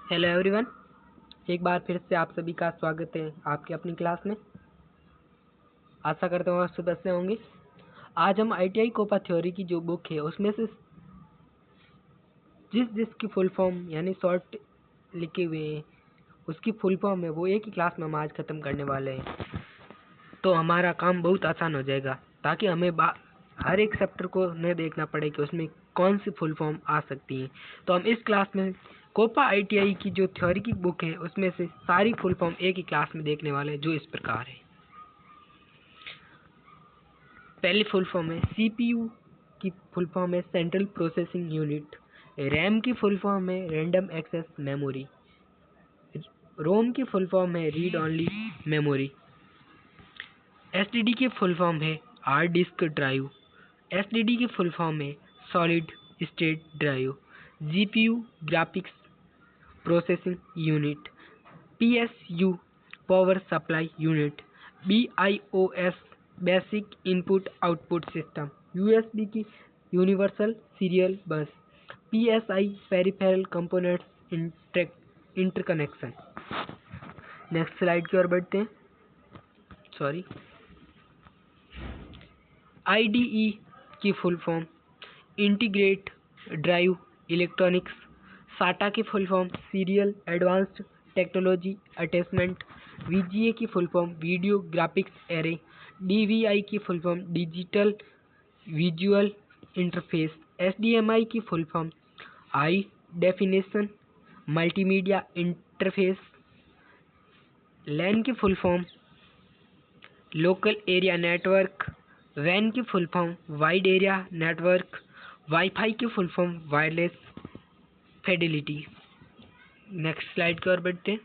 Hello everyone, एक बार फिर से आप सभी का स्वागत है आपकी अपनी क्लास में। आशा करता हूँ आप सब अच्छे होंगे। आज हम आईटीआई कोपा थ्योरी की जो बुक है उसमें से जिसकी फुल फॉर्म यानी शॉर्ट लिखे हुए हैं उसकी फुल फॉर्म है वो एक ही क्लास में हम आज ख़त्म करने वाले हैं। तो हमारा काम बहुत आसान हो जाएगा ताकि हमें हर एक चैप्टर को न देखना पड़े कि उसमें कौन सी फुल फॉर्म आ सकती है। तो हम इस क्लास में कोपा आईटीआई की जो थ्योरी की बुक है उसमें से सारी फुल फॉर्म एक ही क्लास में देखने वाले हैं, जो इस प्रकार है। पहली फुल फॉर्म है सीपीयू की फुल फॉर्म है सेंट्रल प्रोसेसिंग यूनिट। रैम की फुल फॉर्म है रैंडम एक्सेस मेमोरी। रोम की फुल फॉर्म है रीड ओनली मेमोरी। एसटीडी की फुल फॉर्म है हार्ड डिस्क ड्राइव। एसडीडी की फुल फॉर्म है solid state drive. GPU graphics processing unit. PSU power supply unit. BIOS basic input output system. USB की universal serial bus. PSI peripheral components interconnection. Next slide की ओर बढ़ते हैं। Sorry, IDE की full form integrate drive electronics. SATA की full form serial advanced technology attachment. VGA की full form video graphics array. DVI की full form digital visual interface. HDMI की full form high definition multimedia interface. LAN की full form local area network. वैन की full form wide area network. Wifi की full form wireless fidelity. Next slide की ओर बढ़ते हैं।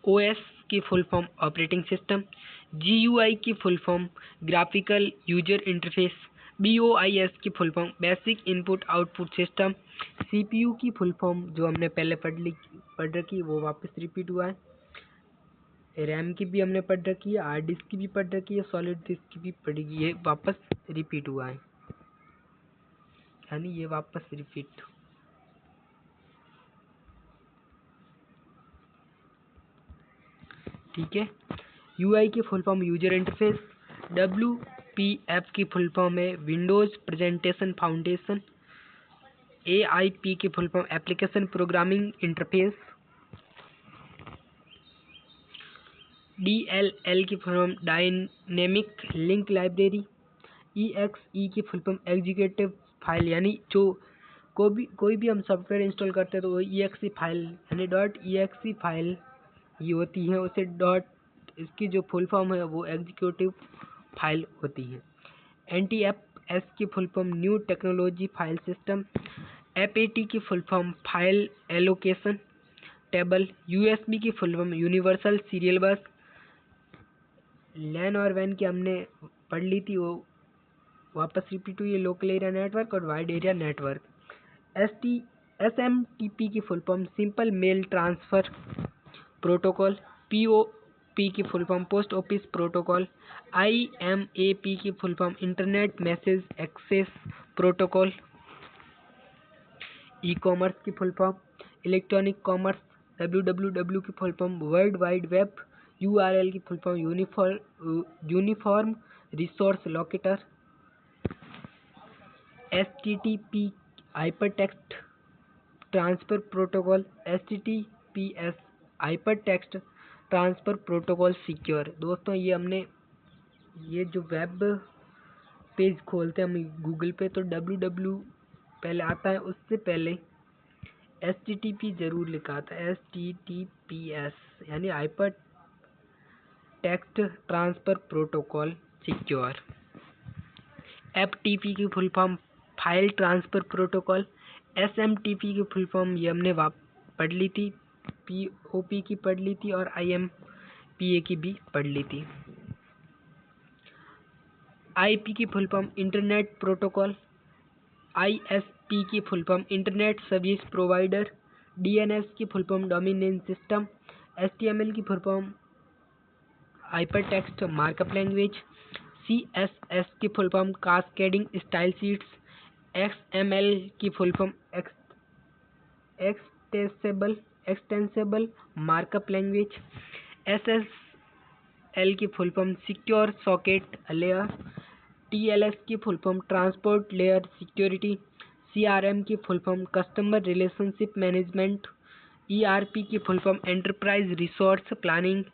ओएस की full form operating system. GUI की full form graphical user interface. BOIS की full form basic input output system. CPU की full form जो हमने पहले पढ़ रखी वो वापस रिपीट हुआ है। रैम की भी हमने पढ़ रखी है, हार्ड डिस्क की भी पढ़ रखी है, सॉलिड डिस्क की भी पढ़ी, ये वापस रिपीट हुआ है, यानी ये वापस रिपीट। ठीक है। यूआई की full form user interface. WPF की फुल फॉर्म है विंडोज प्रेजेंटेशन फाउंडेशन। एआईपी की full form application programming interface. DLL की full form dynamic link library. EXE की फुल फॉर्म एग्जीक्यूटिव फाइल, यानी जो कोई भी हम सॉफ्टवेयर इंस्टॉल करते हैं तो वो ईएक्सई फाइल यानी .exe फाइल ये होती है, उसे इसकी जो फुल फॉर्म है वो एग्जीक्यूटिव फाइल होती है। एनटीएफएस की full form new technology file system. FAT की full form file allocation table. USB की full form universal serial bus. LAN और वैन की हमने पढ़ ली थी, वो वापस रिपीट हुई है, लोकल एरिया नेटवर्क और वाइड एरिया नेटवर्क। एसएमटीपी की full form simple mail transfer protocol. POP की full form post office protocol. IMAP की full form internet message access protocol. E commerce की full form electronic commerce. WWW की full form world wide web. URL की full form uniform resource locator. HTTP hypertext transfer protocol. HTTPS hypertext transfer protocol secure. दोस्तों ये जो web page खोलते हैं हम Google पे तो www पहले आता है, उससे पहले HTTP जरूर लिखा आता है। HTTPS यानी hyper text transfer protocol secure. FTP की full form file transfer protocol. SMTP की फुल फॉर्म ये हमने पढ़ ली थी, POP की पढ़ ली थी और IMPA की भी पढ़ ली थी। IP की full form internet protocol. ISP की full form internet service provider. DNS की full form dominance system. HTML की full form hypertext markup language. CSS की full form cascading style sheets. XML की full form extensible markup language. SSL की full form secure socket layer. TLS की full form transport layer security. CRM की full form customer relationship management. ERP की full form enterprise resource planning.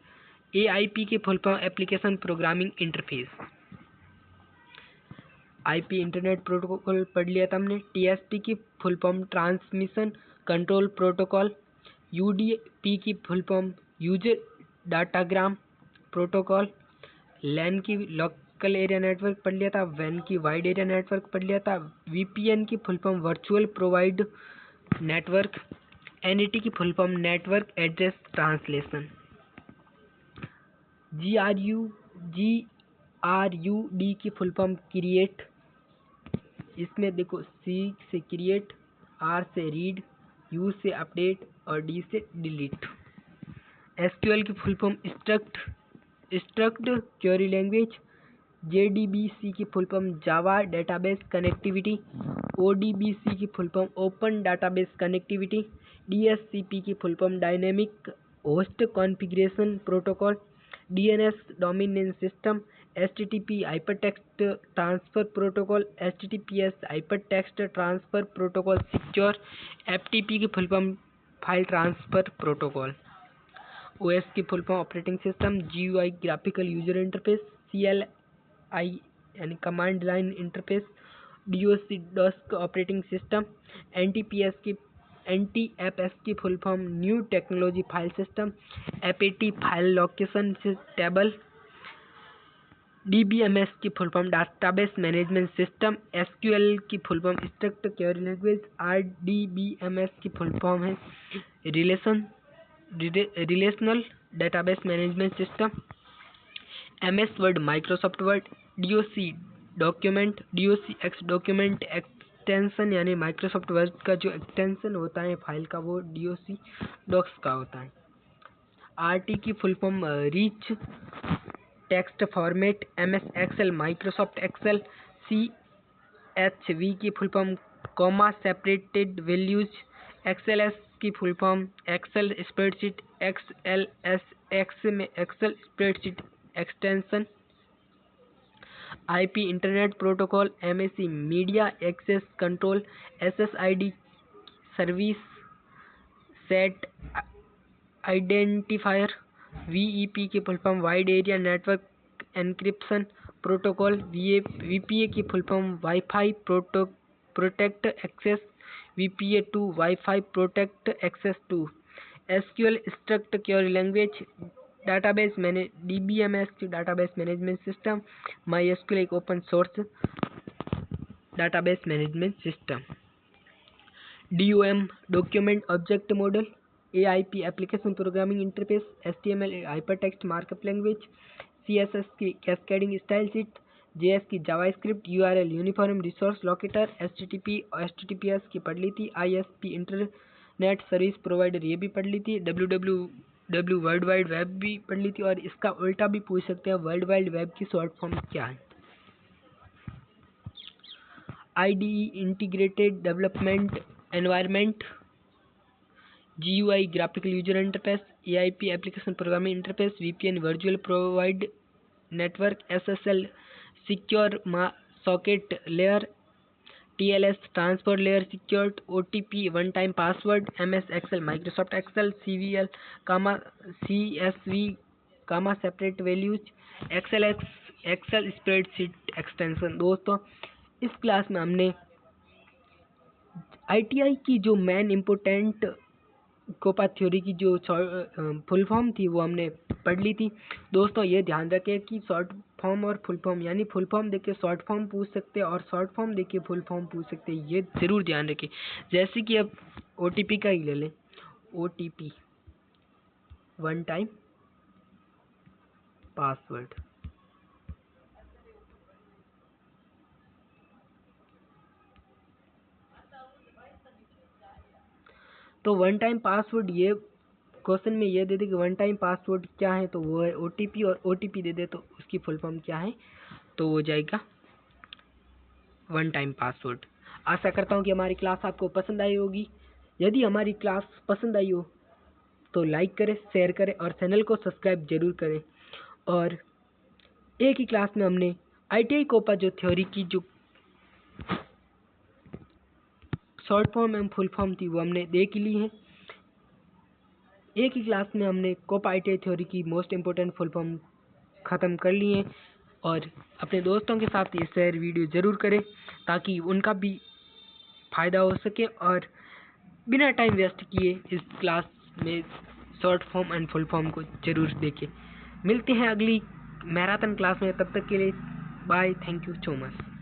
AIP की full form application programming interface. IP internet protocol पढ़ लिया था हमने। TSP की full form transmission control protocol. UDP की full form user datagram protocol. LAN की local area network पढ़ लिया था। WAN की वाइड एरिया नेटवर्क पढ़ लिया था। VPN की full form virtual provide network. NAT की full form network address translation. GRUD की फुल फॉर्म क्रिएट। इसमें देखो C से क्रिएट, R से रीड, U से अपडेट और D से डिलीट। SQL की full form structured query language. JDBC की फुल फॉर्म जावा डेटाबेस कनेक्टिविटी। ODBC की full form open database connectivity. DHCP की full form dynamic host configuration protocol. DNS domain name system. HTTP hypertext transfer protocol. HTTPS hypertext transfer protocol secure. FTP की full form file transfer protocol. OS की full form operating system. GUI graphical user interface. CLI यानी command line interface. DOS disk operating system. NTFS की full form new technology file system. FAT file location table. DBMS की full form database management system. SQL की full form structured query language. RDBMS की full form है relational database management system. MS word Microsoft word. DOC document. DOCX document extension यानी Microsoft word का जो extension होता है file का वो DOC डॉक्स का होता है। RT की full form rich text format. MS Excel Microsoft Excel. CHV की full form comma separated values. XLS की full form Excel spreadsheet. XLSX में Excel spreadsheet extension. IP internet protocol. MAC media access control. SSID service set identifier. VEP की full form wide area network encryption protocol. VPA की full form wifi protect access. VPA2 wifi protect access two. SQL structured query language. Database DBMS की database management system. MySQL एक open source database management system. DOM document object model. AIP application programming interface. HTML hypertext markup language. CSS की cascading style sheet. JS की JavaScript URL uniform resource locator. HTTP और HTTPS की पढ़ ली थी। ISP internet service provider ये भी पढ़ ली थी। WWW वर्ल्ड वाइड वेब भी पढ़ ली थी और इसका उल्टा भी पूछ सकते हैं वर्ल्ड वाइड वेब की शॉर्ट फॉर्म क्या है। IDE integrated development environment. GUI graphical user interface. AIP application programming interface. VPN virtual provide network. SSL secure socket layer. TLS transfer layer secured. OTP one time password. MS Excel Microsoft Excel. CVL CSV separate values. XLS Excel spreadsheet extension. दोस्तों इस class में हमने ITI की जो main important Copa theory की जो full form थी वो हमने पढ़ ली थी। दोस्तों ये ध्यान रखें कि शॉर्ट फॉर्म और फुल फॉर्म यानी फुल फॉर्म देख के शॉर्ट फॉर्म पूछ सकते हैं और शॉर्ट फॉर्म देख के फुल फॉर्म पूछ सकते हैं, ये ज़रूर ध्यान रखें। जैसे कि अब OTP का ही ले लें। OTP one time password. तो वन टाइम पासवर्ड ये क्वेश्चन में ये दे दे कि वन टाइम पासवर्ड क्या है तो वो है OTP और OTP दे दे तो उसकी फुल फॉर्म क्या है तो वो जाएगा वन टाइम पासवर्ड। आशा करता हूँ कि हमारी क्लास आपको पसंद आई होगी। यदि हमारी क्लास पसंद आई हो तो लाइक करें, शेयर करें और चैनल को सब्सक्राइब जरूर करें। और एक ही क्लास में हमने ITI कोपा जो थ्योरी की जो शॉर्ट फॉर्म एवं फुल फॉर्म थी वो हमने देख ली है। एक ही क्लास में हमने कोपा ITI थ्योरी की मोस्ट इम्पोर्टेंट फुल फॉर्म ख़त्म कर लिए हैं। और अपने दोस्तों के साथ ये शेयर वीडियो ज़रूर करें ताकि उनका भी फ़ायदा हो सके और बिना टाइम वेस्ट किए इस क्लास में short form and full form को ज़रूर देखें। मिलते हैं अगली मैराथन क्लास में, तब तक के लिए bye, thank you so much.